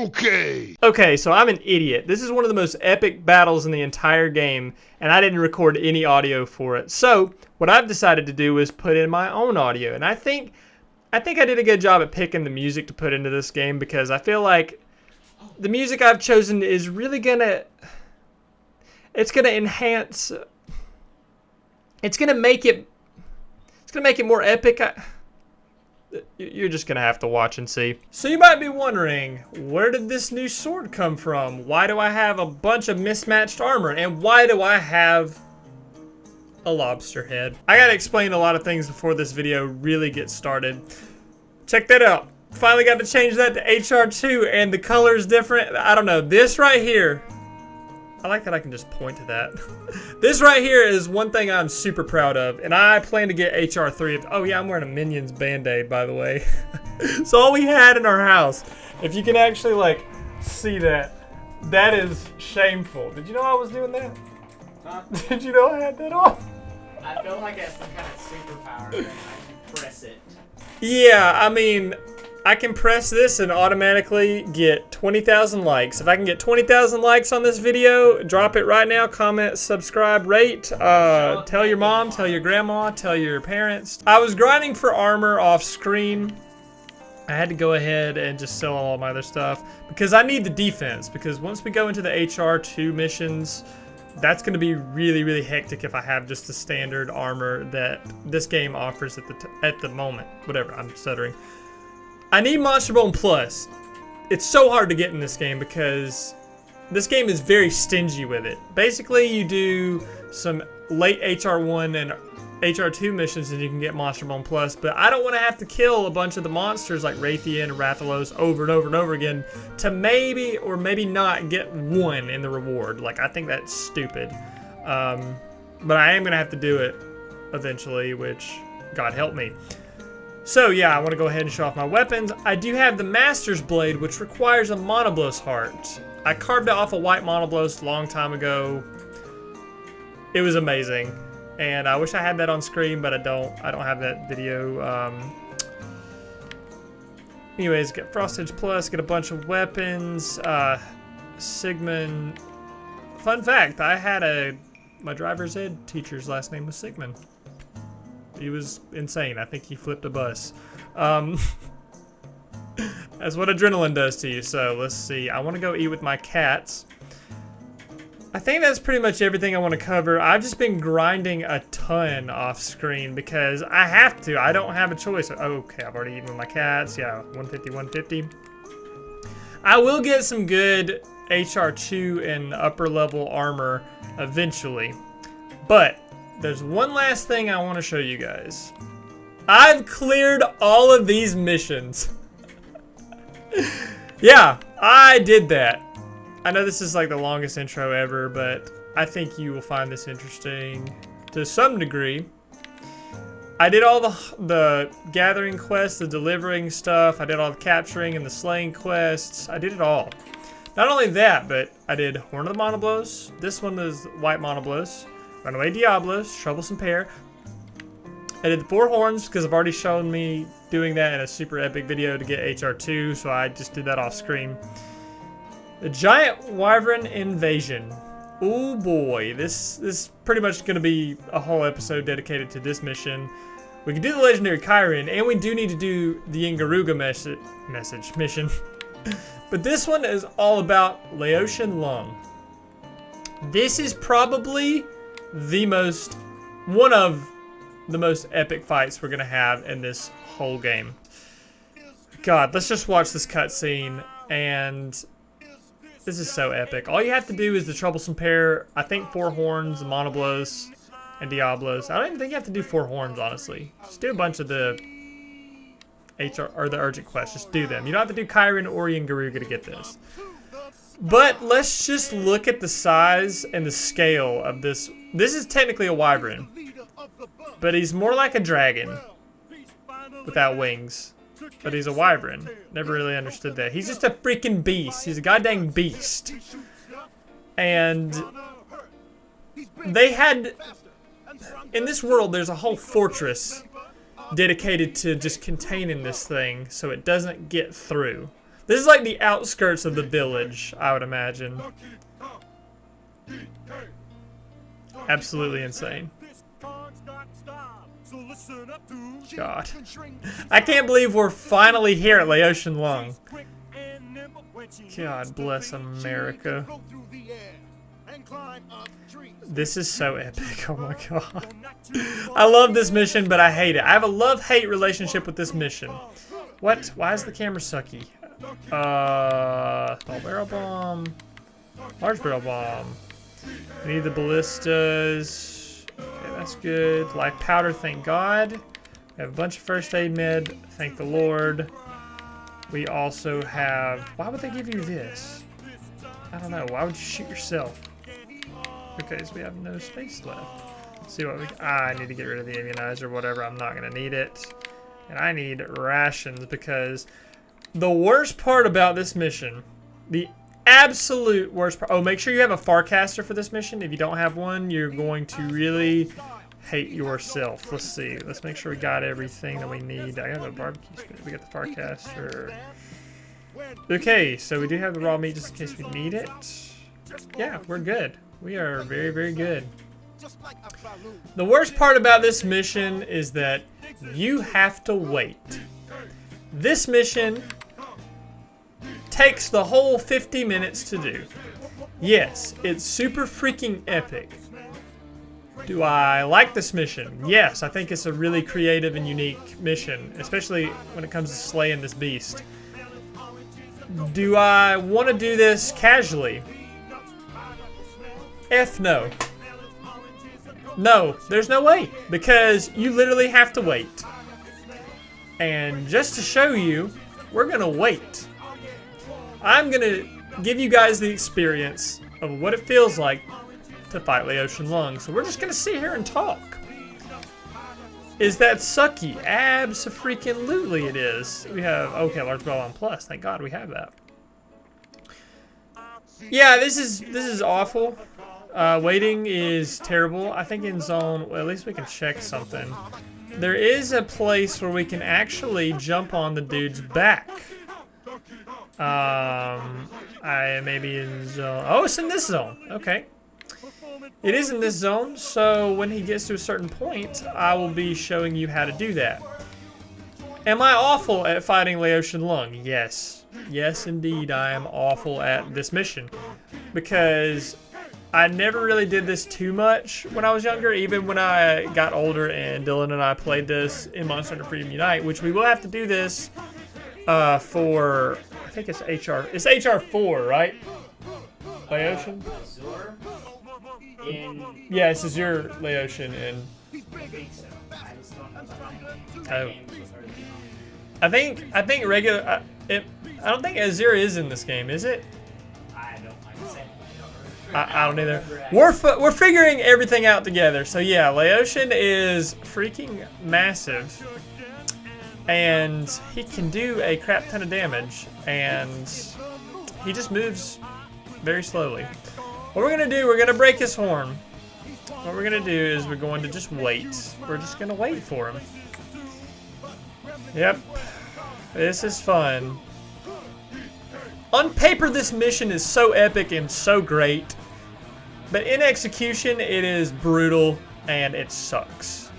Okay. Okay, so I'm an idiot. This is one of the most epic battles in the entire game, and I didn't record any audio for it. So what I've decided to do is put in my own audio, and I think I did a good job at picking the music to put into this game because I feel like the music I've chosen is really gonna enhance. It's gonna make it more epic. You're just gonna have to watch and see. So you might be wondering, where did this new sword come from? Why do I have a bunch of mismatched armor? And why do I have a lobster head? I gotta explain a lot of things before this video really gets started. Check that out. Finally got to change that to HR2 and the color is different. I don't know. This right here. I like that I can just point to that. This right here is one thing I'm super proud of, and I plan to get HR3. Oh yeah, I'm wearing a Minions Band-Aid, by the way. It's all we had in our house. If you can actually like see that, that is shameful. Did you know I was doing that? Huh? Did you know I had that on? I feel like it's some kind of superpower that I can press it. Yeah, I mean, I can press this and automatically get 20,000 likes. If I can get 20,000 likes on this video, drop it right now. Comment, subscribe, rate. Tell your mom, tell your grandma, tell your parents. I was grinding for armor off screen. I had to go ahead and just sell all my other stuff because I need the defense. Because once we go into the HR2 missions, that's going to be really, really hectic if I have just the standard armor that this game offers at the moment. Whatever, I'm stuttering. I need Monster Bone Plus. It's so hard to get in this game because this game is very stingy with it. Basically, you do some late HR1 and HR2 missions and you can get Monster Bone Plus, but I don't want to have to kill a bunch of the monsters like Raytheon and Rathalos over and over and over again to maybe or maybe not get one in the reward. Like, I think that's stupid. But I am going to have to do it eventually, which God help me. So yeah, I want to go ahead and show off my weapons. I do have the Master's Blade, which requires a Monoblos heart. I carved it off a white Monoblos a long time ago. It was amazing. And I wish I had that on screen, but I don't have that video. Anyways, get Frostage Plus, get a bunch of weapons. Sigmund. Fun fact, I had my driver's ed teacher's last name was Sigmund. He was insane. I think he flipped a bus. That's what adrenaline does to you. So let's see. I want to go eat with my cats. I think that's pretty much everything I want to cover. I've just been grinding a ton off screen because I have to. I don't have a choice. Okay, I've already eaten with my cats. Yeah, 150, 150. I will get some good HR2 and upper level armor eventually. But there's one last thing I want to show you guys. I've cleared all of these missions. Yeah, I did that. I know this is like the longest intro ever, but I think you will find this interesting to some degree. I did all the gathering quests, the delivering stuff. I did all the capturing and the slaying quests. I did it all. Not only that, but I did Horn of the Monoblos. This one is White Monoblos. Runaway Diablos, Troublesome Pair. I did the 4 horns because I've already shown me doing that in a super epic video to get HR2, so I just did that off screen. The Giant Wyvern Invasion. Oh boy, this is pretty much going to be a whole episode dedicated to this mission. We can do the Legendary Kyrian, and we do need to do the Ingaruga mission. But this one is all about Laotian Lung. This is probably one of the most epic fights we're going to have in this whole game. God, let's just watch this cutscene, and this is so epic. All you have to do is the Troublesome Pair, I think 4 horns, the Monoblos, and Diablos. I don't even think you have to do 4 horns, honestly. Just do a bunch of the the urgent quests. Just do them. You don't have to do Kyrian or Garuga to get this. But let's just look at the size and the scale of this. This is technically a wyvern, but he's more like a dragon without wings. But he's a wyvern. Never really understood that. He's just a freaking beast. He's a goddamn beast. And they had... in this world, there's a whole fortress dedicated to just containing this thing so it doesn't get through. This is like the outskirts of the village, I would imagine. Absolutely insane. God. I can't believe we're finally here at Laotian Lung. God bless America. This is so epic. Oh my god. I love this mission, but I hate it. I have a love-hate relationship with this mission. What? Why is the camera sucky? Small barrel bomb. Large barrel bomb. We need the ballistas. Okay, that's good. Life powder, thank God. We have a bunch of first aid med, thank the Lord. We also have... Why would they give you this? I don't know. Why would you shoot yourself? Okay, so we have no space left. Let's see what we... I need to get rid of the immunizer, whatever. I'm not going to need it. And I need rations because the worst part about this mission, the absolute worst part... Oh, make sure you have a Farcaster for this mission. If you don't have one, you're going to really hate yourself. Let's see. Let's make sure we got everything that we need. I have a barbecue spit. We got the Farcaster. Okay, so we do have the raw meat just in case we need it. Yeah, we're good. We are very, very good. The worst part about this mission is that you have to wait. This mission takes the whole 50 minutes to do. Yes, it's super freaking epic. Do I like this mission? Yes, I think it's a really creative and unique mission, especially when it comes to slaying this beast. Do I want to do this casually? F no. No, there's no way, because you literally have to wait. And just to show you, we're gonna wait. I'm gonna give you guys the experience of what it feels like to fight Laotian Lung. So we're just gonna sit here and talk. Is that sucky? Abso-freaking-lutely it is. We have, okay, large ball on plus. Thank God we have that. Yeah, this is awful. Waiting is terrible. I think in zone, well, at least we can check something. There is a place where we can actually jump on the dude's back. I maybe in zone. Oh, it's in this zone. Okay. It is in this zone, so when he gets to a certain point, I will be showing you how to do that. Am I awful at fighting Laotian Lung? Yes. Yes, indeed, I am awful at this mission. Because I never really did this too much when I was younger, even when I got older and Dylan and I played this in Monster Hunter Freedom Unite, which we will have to do this for, I think it's HR4, right? Laotian? Yeah, this is your Laotian and oh. I think regular I don't think Azir is in this game, is it? I don't either. We're figuring everything out together. So yeah, Laotian is freaking massive, and he can do a crap ton of damage, and he just moves very slowly. What we're gonna do, we're gonna break his horn. What we're gonna do is we're going to just wait. We're just gonna wait for him. Yep, this is fun. On paper, this mission is so epic and so great, but in execution, it is brutal and it sucks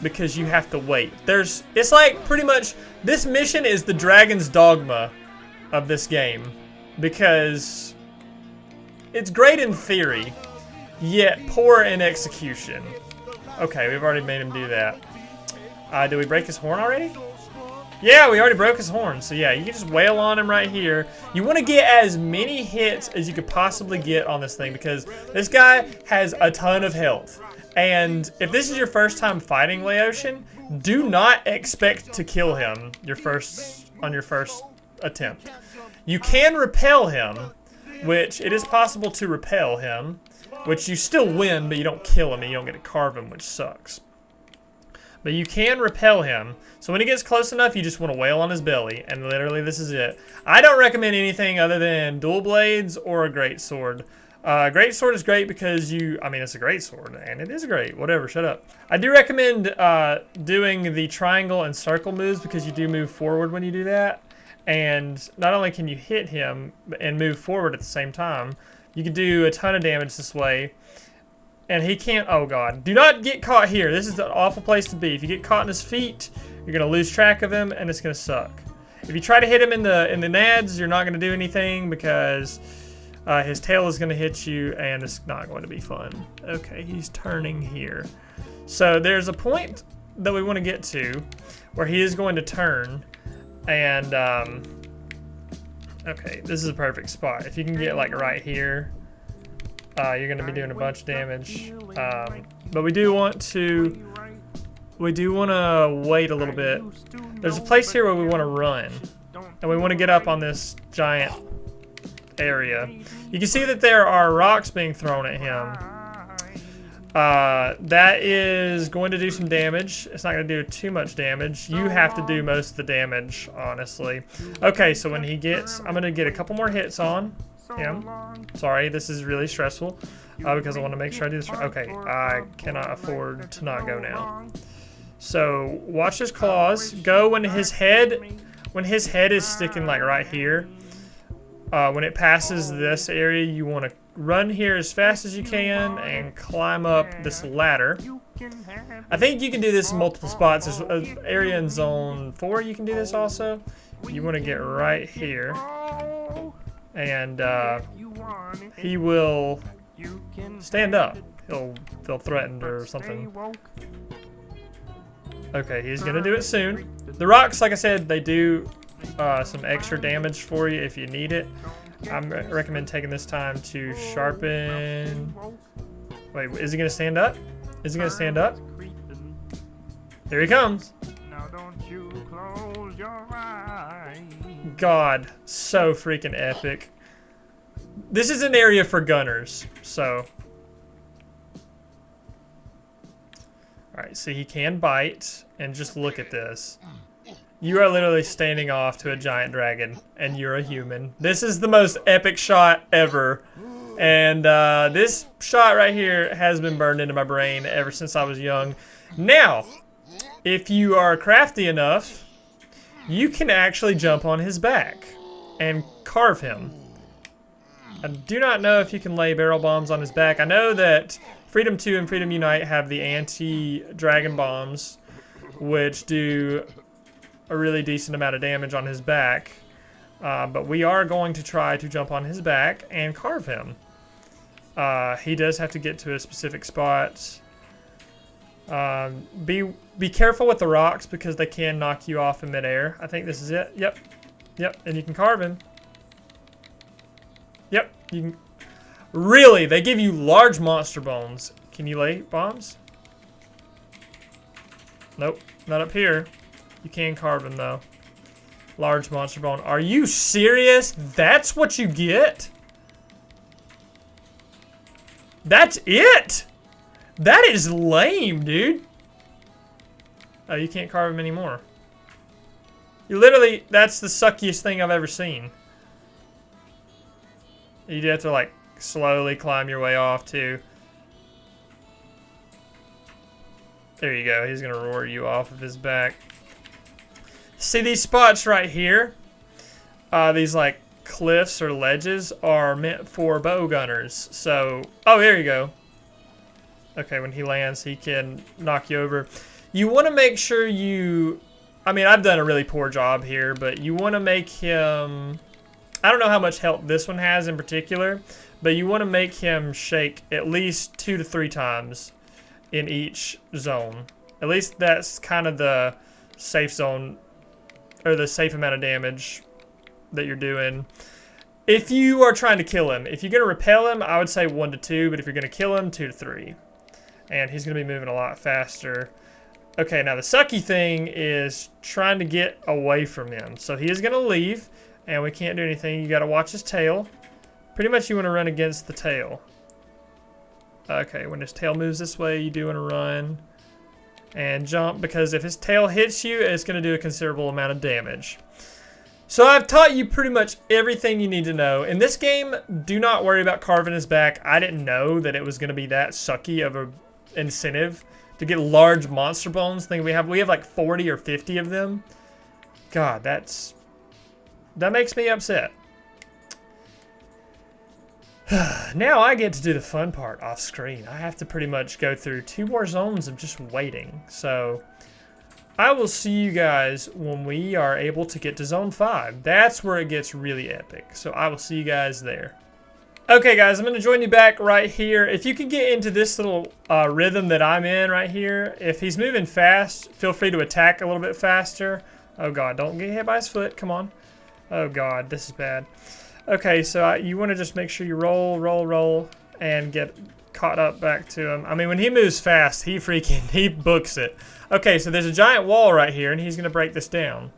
because you have to wait. It's like pretty much this mission is the Dragon's Dogma of this game because it's great in theory, yet poor in execution. Okay, we've already made him do that. Did we break his horn already? Yeah, we already broke his horn. So yeah, you can just wail on him right here. You want to get as many hits as you could possibly get on this thing because this guy has a ton of health. And if this is your first time fighting Laotian, do not expect to kill him on your first attempt. You can repel him, which it is possible to repel him, which you still win, but you don't kill him and you don't get to carve him, which sucks. But you can repel him. So when he gets close enough, you just want to wail on his belly. And literally, this is it. I don't recommend anything other than dual blades or a great sword. Great sword is great because it's a great sword. And it is great. Whatever, shut up. I do recommend doing the triangle and circle moves because you do move forward when you do that. And not only can you hit him and move forward at the same time, you can do a ton of damage this way. And he can't, oh god, do not get caught here. This is an awful place to be. If you get caught in his feet, you're gonna lose track of him and it's gonna suck. If you try to hit him in the nads, you're not gonna do anything because his tail is gonna hit you and it's not going to be fun. Okay, he's turning here. So there's a point that we want to get to where he is going to turn and okay, this is a perfect spot. If you can get like right here, you're going to be doing a bunch of damage. But we do want to wait a little bit. There's a place here where we want to run, and we want to get up on this giant area. You can see that there are rocks being thrown at him. That is going to do some damage. It's not going to do too much damage. You have to do most of the damage, honestly. Okay, so when he gets, I'm going to get a couple more hits on him. Sorry, this is really stressful because I want to make sure I do this right. Okay, I cannot afford to not go now. So watch his claws. Go when his head is sticking like right here. When it passes this area, you want to run here as fast as you can and climb up this ladder. I think you can do this in multiple spots. There's an area in zone 4 you can do this also. You want to get right here. And he will stand up. He'll threaten or something. Okay, he's gonna do it soon. The rocks, like I said, they do some extra damage for you if you need it. I recommend taking this time to sharpen. Wait, is he gonna stand up? Is he gonna stand up? Here he comes. Now don't you close your eyes. God, so freaking epic. This is an area for gunners, so. Alright, so he can bite, and just look at this. You are literally standing off to a giant dragon, and you're a human. This is the most epic shot ever. And this shot right here has been burned into my brain ever since I was young. Now, if you are crafty enough, you can actually jump on his back and carve him. I do not know if you can lay barrel bombs on his back. I know that Freedom 2 and Freedom Unite have the anti-dragon bombs, which do a really decent amount of damage on his back. But we are going to try to jump on his back and carve him. He does have to get to a specific spot. Be careful with the rocks because they can knock you off in midair. I think this is it. Yep. Yep. And you can carve him. Yep. You can. Really? They give you large monster bones. Can you lay bombs? Nope. Not up here. You can carve him though. Large monster bone. Are you serious? That's what you get? That's it? That is lame, dude. Oh, you can't carve him anymore. You literally, that's the suckiest thing I've ever seen. You'd have to like slowly climb your way off too. There you go. He's gonna roar you off of his back. See these spots right here? These like cliffs or ledges are meant for bow gunners. So, oh, there you go. Okay, when he lands, he can knock you over. You want to make sure you... I mean, I've done a really poor job here, but you want to make him... I don't know how much health this one has in particular, but you want to make him shake at least 2 to 3 times in each zone. At least that's kind of the safe zone, or the safe amount of damage that you're doing. If you are trying to kill him, if you're going to repel him, I would say 1 to 2, but if you're going to kill him, 2 to 3. And he's going to be moving a lot faster. Okay, now the sucky thing is trying to get away from him. So he is going to leave, and we can't do anything. You got to watch his tail. Pretty much you want to run against the tail. Okay, when his tail moves this way, you do want to run and jump, because if his tail hits you, it's going to do a considerable amount of damage. So I've taught you pretty much everything you need to know. In this game, do not worry about carving his back. I didn't know that it was going to be that sucky of a incentive to get large monster bones. We have like 40 or 50 of them. God, that's That makes me upset. Now I get to do the fun part off screen. I have to pretty much go through 2 more zones of just waiting. So I will see you guys when we are able to get to zone 5. That's where it gets really epic. So I will see you guys there. Okay guys, I'm going to join you back right here. If you can get into this little rhythm that I'm in right here, if he's moving fast, feel free to attack a little bit faster. Oh god, don't get hit by his foot. Come on. Oh god, this is bad. Okay, so you want to just make sure you roll, and get caught up back to him. I mean, when he moves fast, he books it. Okay, so there's a giant wall right here, and he's going to break this down.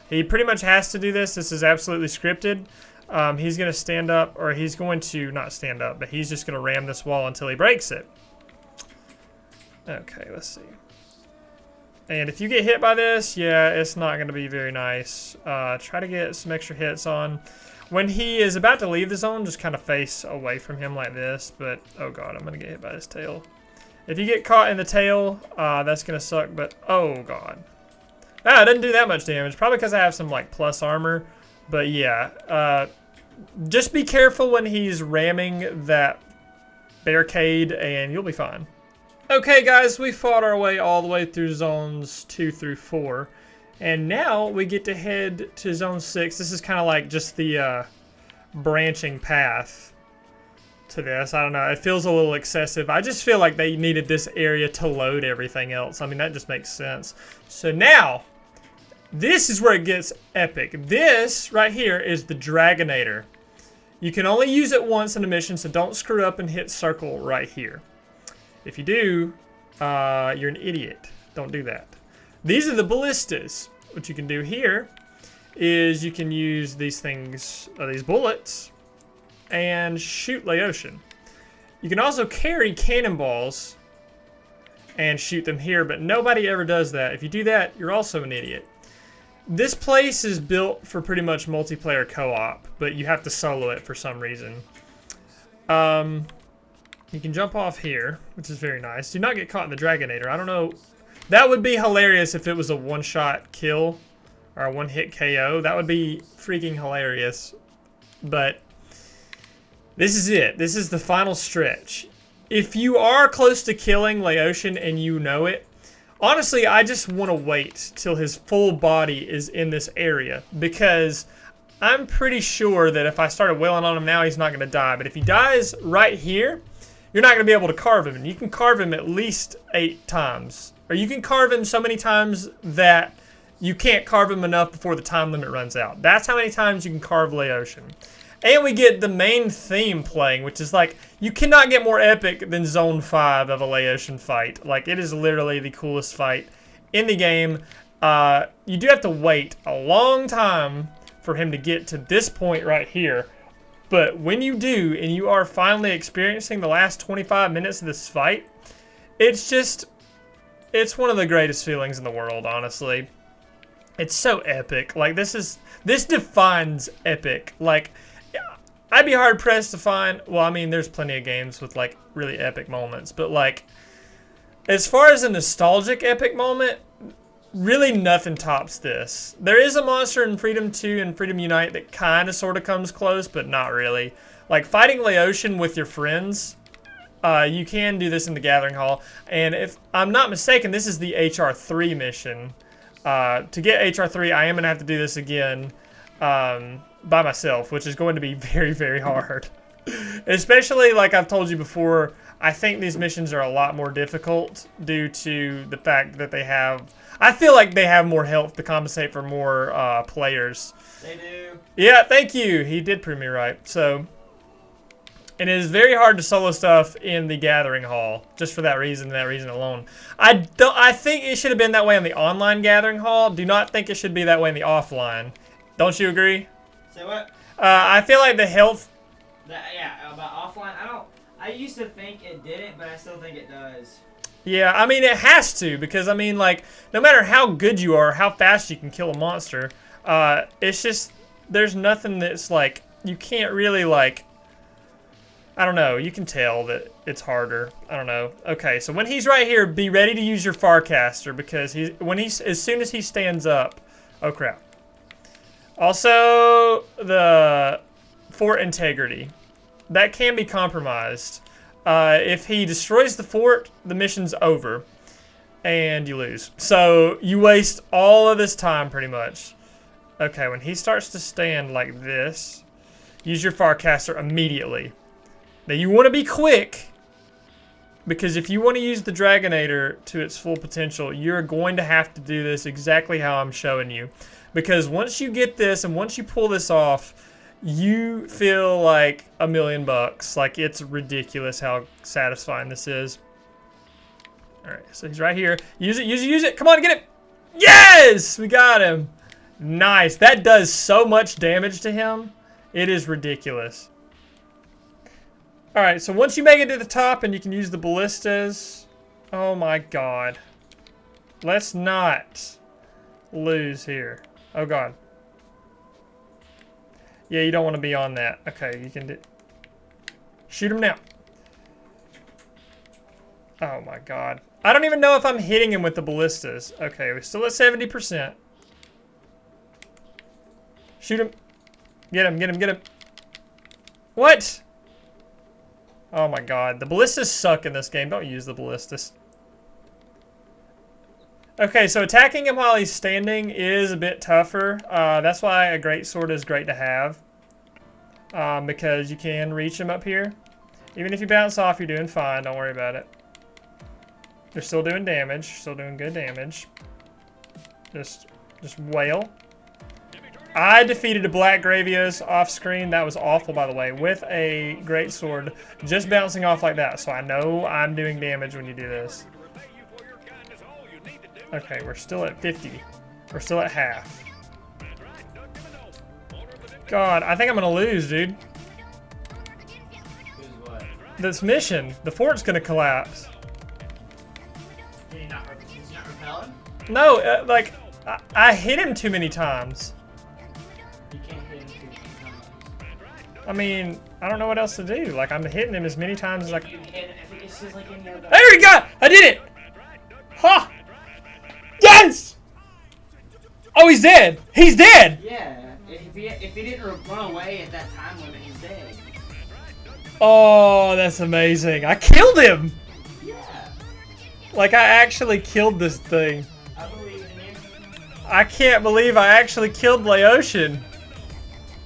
He pretty much has to do this. This is absolutely scripted. He's going to stand up, or he's going to not stand up, but he's just going to ram this wall until he breaks it. Okay, let's see. And if you get hit by this, yeah, it's not going to be very nice. Try to get some extra hits on. When he is about to leave the zone, just kind of face away from him like this. But, oh god, I'm going to get hit by his tail. If you get caught in the tail, that's going to suck. But, oh god. Ah, it doesn't do that much damage. Probably because I have some, like, plus armor. But, yeah. Just be careful when he's ramming that barricade, and you'll be fine. Okay, guys, we fought our way all the way through zones 2 through 4. And now we get to head to zone 6. This is kind of like just the branching path to this. I don't know. It feels a little excessive. I just feel like they needed this area to load everything else. I mean, that just makes sense. So now, this is where it gets epic. This right here is the Dragonator. You can only use it once in a mission, so don't screw up and hit circle right here. If you do, you're an idiot. Don't do that. These are the ballistas. What you can do here is you can use these things, these bullets, and shoot Laotian. You can also carry cannonballs and shoot them here, but nobody ever does that. If you do that, you're also an idiot. This place is built for pretty much multiplayer co-op, but you have to solo it for some reason. You can jump off here, which is very nice. Do not get caught in the Dragonator. I don't know. That would be hilarious if it was a one-shot kill or a one-hit KO. That would be freaking hilarious. But this is it. This is the final stretch. If you are close to killing Laotian and you know it, honestly, I just want to wait till his full body is in this area, because I'm pretty sure that if I started wailing on him now, he's not going to die. But if he dies right here, you're not going to be able to carve him. And you can carve him at least 8 times. Or you can carve him so many times that you can't carve him enough before the time limit runs out. That's how many times you can carve Laotian. And we get the main theme playing, which is like, you cannot get more epic than Zone 5 of a Laotian fight. Like, it is literally the coolest fight in the game. You do have to wait a long time for him to get to this point right here. But when you do, and you are finally experiencing the last 25 minutes of this fight, it's one of the greatest feelings in the world, honestly. It's so epic. Like, this defines epic. Like, I'd be hard pressed to find, well, I mean, there's plenty of games with, like, really epic moments, but, like, as far as a nostalgic epic moment, really nothing tops this. There is a monster in Freedom 2 and Freedom Unite that kind of sort of comes close, but not really. Like, fighting Laotian with your friends, you can do this in the Gathering Hall. And if I'm not mistaken, this is the HR3 mission. To get HR3, I am going to have to do this again by myself, which is going to be very, very hard. Especially, like I've told you before, I think these missions are a lot more difficult due to the fact that they have... I feel like they have more health to compensate for more players. They do. Yeah, thank you. He did prove me right. So, and it is very hard to solo stuff in the Gathering Hall, just for that reason alone. I think it should have been that way in the online Gathering Hall. Do not think it should be that way in the offline. Don't you agree? Say what? I feel like the health... Yeah, about offline, I used to think it didn't, but I still think it does. Yeah, I mean, it has to, because, I mean, like, no matter how good you are, how fast you can kill a monster, it's just, there's nothing that's, like, you can't really, like, I don't know, you can tell that it's harder. I don't know. Okay, so when he's right here, be ready to use your Farcaster, because as soon as he stands up, oh crap. Also, the fort integrity. That can be compromised. If he destroys the fort, the mission's over. And you lose. So, you waste all of this time, pretty much. Okay, when he starts to stand like this, use your Farcaster immediately. Now, you want to be quick, because if you want to use the Dragonator to its full potential, you're going to have to do this exactly how I'm showing you. Because once you get this, and once you pull this off, you feel like $1,000,000. Like, it's ridiculous how satisfying this is. Alright, so he's right here. Use it, use it, use it. Come on, get it. Yes! We got him. Nice. That does so much damage to him. It is ridiculous. Alright, so once you make it to the top and you can use the ballistas. Oh my god. Let's not lose here. Oh god. Yeah, you don't want to be on that. Okay, you can do... Shoot him now. Oh my god. I don't even know if I'm hitting him with the ballistas. Okay, we're still at 70%. Shoot him. Get him, get him, get him. What? Oh my god. The ballistas suck in this game. Don't use the ballistas. Okay, so attacking him while he's standing is a bit tougher. That's why a greatsword is great to have. Because you can reach him up here. Even if you bounce off, you're doing fine. Don't worry about it. You're still doing damage. Still doing good damage. Just wail. I defeated a Black Gravios off screen. That was awful, by the way, with a greatsword just bouncing off like that. So I know I'm doing damage when you do this. Okay, we're still at 50. We're still at half. God, I think I'm gonna lose, dude. Lose what? This mission, the fort's gonna collapse. He's not repelling? No, like, I hit him too many times. You can't hit him too many times. I mean, I don't know what else to do. Like, I'm hitting him as many times as I can. It's just like any other... There we go! I did it! Ha! Yes! Oh, he's dead! He's dead! Yeah, if he didn't run away at that time limit, he's dead. Oh, that's amazing. I killed him! Yeah. Like, I actually killed this thing. I believe in you. I can't believe I actually killed Laotian.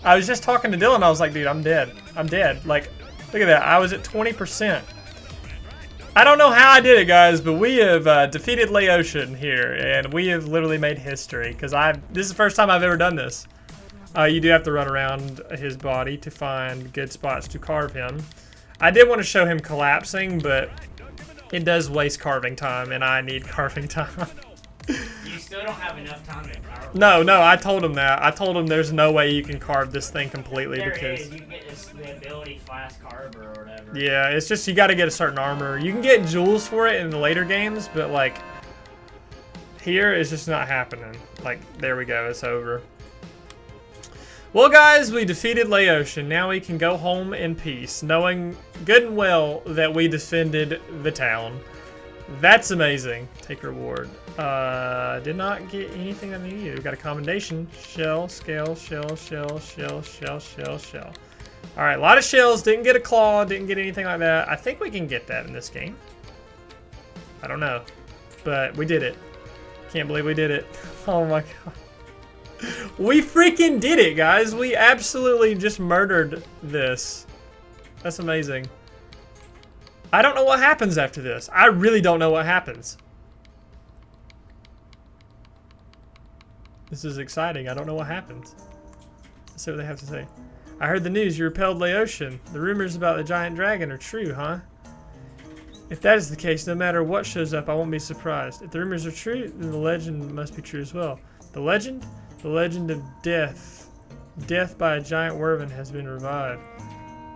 I was just talking to Dylan. I was like, dude, I'm dead. I'm dead. Like, look at that. I was at 20%. I don't know how I did it, guys, but we have defeated Laotian here, and we have literally made history, because this is the first time I've ever done this. You do have to run around his body to find good spots to carve him. I did want to show him collapsing, but it does waste carving time, and I need carving time. You still don't have enough time to carve. No, I told him that. I told him there's no way you can carve this thing completely because... You can get the ability fast carver or whatever. Yeah, it's just you got to get a certain armor. You can get jewels for it in the later games, but like here it's just not happening. Like, there we go. It's over. Well, guys, we defeated Laotian. Now we can go home in peace, knowing good and well that we defended the town. That's amazing. Take reward. Did not get anything I needed. We got a commendation. Shell, scale, shell, shell, shell, shell, shell, shell. Alright, a lot of shells. Didn't get a claw. Didn't get anything like that. I think we can get that in this game. I don't know. But we did it. Can't believe we did it. Oh my god. We freaking did it, guys. We absolutely just murdered this. That's amazing. I don't know what happens after this. I really don't know what happens. This is exciting. I don't know what happens. Let's see what they have to say. I heard the news. You repelled Laotian. The rumors about the giant dragon are true, huh? If that is the case, no matter what shows up, I won't be surprised. If the rumors are true, then the legend must be true as well. The legend? The legend of death. Death by a giant wyvern has been revived.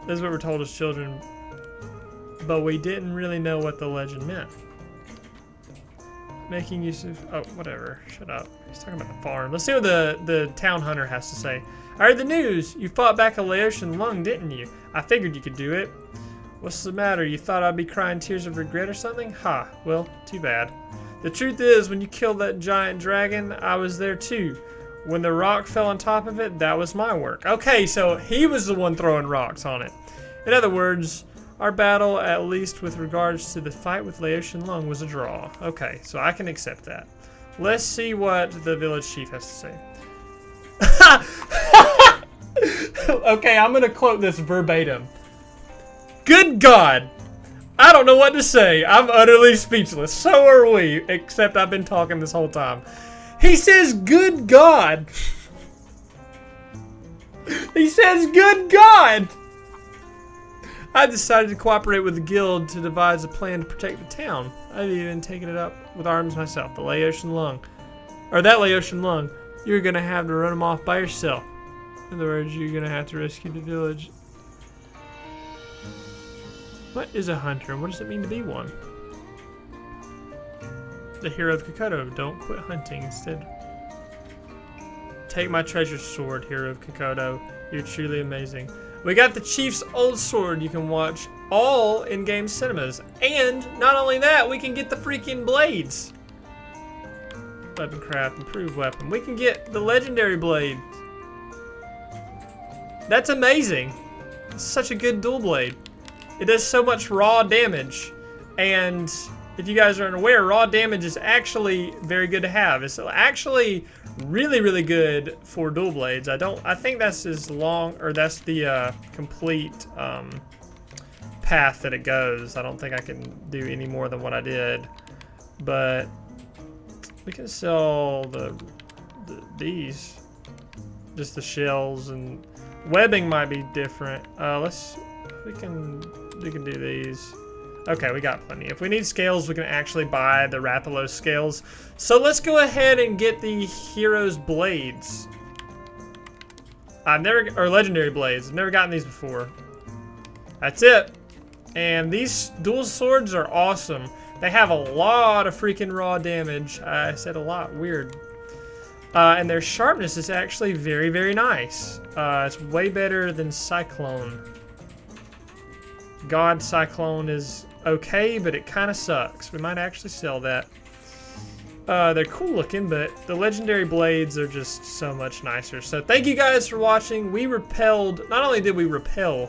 This is what we're told as children, but we didn't really know what the legend meant. Making use of... Oh, whatever. Shut up. He's talking about the farm. Let's see what the town hunter has to say. I heard the news. You fought back a Laotian lung, didn't you? I figured you could do it. What's the matter? You thought I'd be crying tears of regret or something? Ha. Well, too bad. The truth is, when you killed that giant dragon, I was there too. When the rock fell on top of it, that was my work. Okay, so he was the one throwing rocks on it. In other words, our battle, at least with regards to the fight with Laotian Lung, was a draw. Okay, so I can accept that. Let's see what the village chief has to say. Okay, I'm gonna quote this verbatim. Good God! I don't know what to say. I'm utterly speechless. So are we, except I've been talking this whole time. He says, good God! He says, good God! I decided to cooperate with the guild to devise a plan to protect the town. I've even taken it up with arms myself. The Laotian Lung. Or that Laotian Lung. You're gonna have to run him off by yourself. In other words, you're gonna have to rescue the village. What is a hunter and what does it mean to be one? The hero of Kokoto. Don't quit hunting. Instead, take my treasure sword, hero of Kokoto. You're truly amazing. We got the chief's old sword you can watch all in-game cinemas. And not only that, we can get the freaking blades. Weapon craft, improved weapon. We can get the legendary blade. That's amazing. It's such a good dual blade. It does so much raw damage. And if you guys aren't aware, raw damage is actually very good to have. It's actually really, really good for dual blades. I think that's as long, or that's the complete path that it goes. I don't think I can do any more than what I did. But we can sell these, just the shells, and webbing might be different. We can do these. Okay, we got plenty. If we need scales, we can actually buy the Rathalos scales. So let's go ahead and get the hero's blades. Or legendary blades. I've never gotten these before. That's it. And these dual swords are awesome. They have a lot of freaking raw damage. I said a lot, weird. And their sharpness is actually very, very nice. It's way better than Cyclone. God Cyclone is okay, but it kind of sucks. We might actually sell that. They're cool looking, but the legendary blades are just so much nicer. So thank you guys for watching. We repelled, not only did we repel,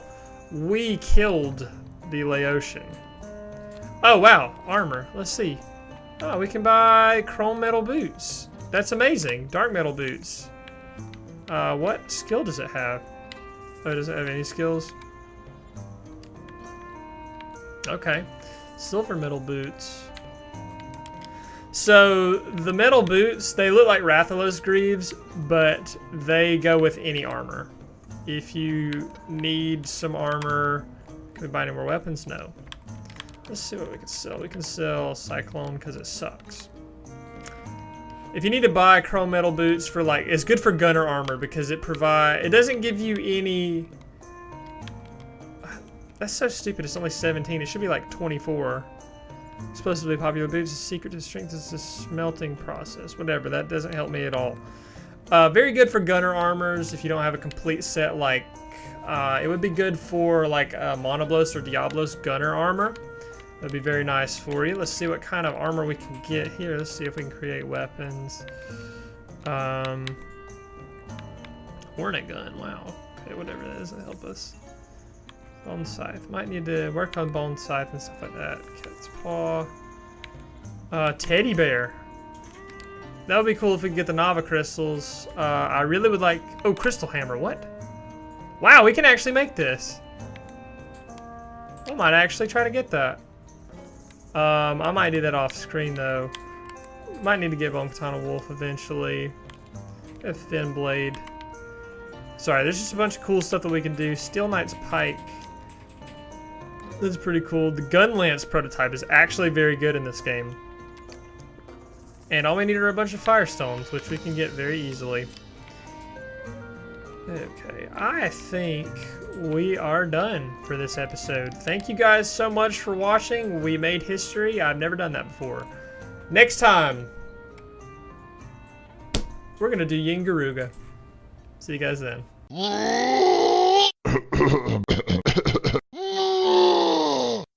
we killed the Laotian. Oh wow, armor. Let's see. Oh, we can buy chrome metal boots. That's amazing. Dark metal boots. What skill does it have? Oh, does it have any skills? Okay. Silver metal boots. So the metal boots, they look like Rathalos greaves, but they go with any armor. If you need some armor, can we buy any more weapons? No. Let's see what we can sell. We can sell Cyclone because it sucks. If you need to buy chrome metal boots for it's good for gunner armor because it doesn't give you any. That's so stupid. It's only 17. It should be like 24. Supposedly popular boots. The secret to strength is the smelting process. Whatever. That doesn't help me at all. Very good for gunner armors if you don't have a complete set. It would be good for Monoblos or Diablos gunner armor. That'd be very nice for you. Let's see what kind of armor we can get here. Let's see if we can create weapons. Hornet gun. Wow. Okay, whatever that is, it'll help us. Bone scythe. Might need to work on bone scythe and stuff like that. Cat's paw. Teddy bear. That would be cool if we could get the Nava crystals. I really would like. Oh, crystal hammer. What? Wow, we can actually make this. I might actually try to get that. I might do that off screen though. Might need to get Bone Katana Wolf eventually. A thin blade. Sorry, there's just a bunch of cool stuff that we can do. Steel Knight's Pike. This is pretty cool. The Gun Lance prototype is actually very good in this game. And all we need are a bunch of Firestones, which we can get very easily. Okay, I think we are done for this episode. Thank you guys so much for watching. We made history. I've never done that before. Next time, we're going to do Yin Garuga. See you guys then.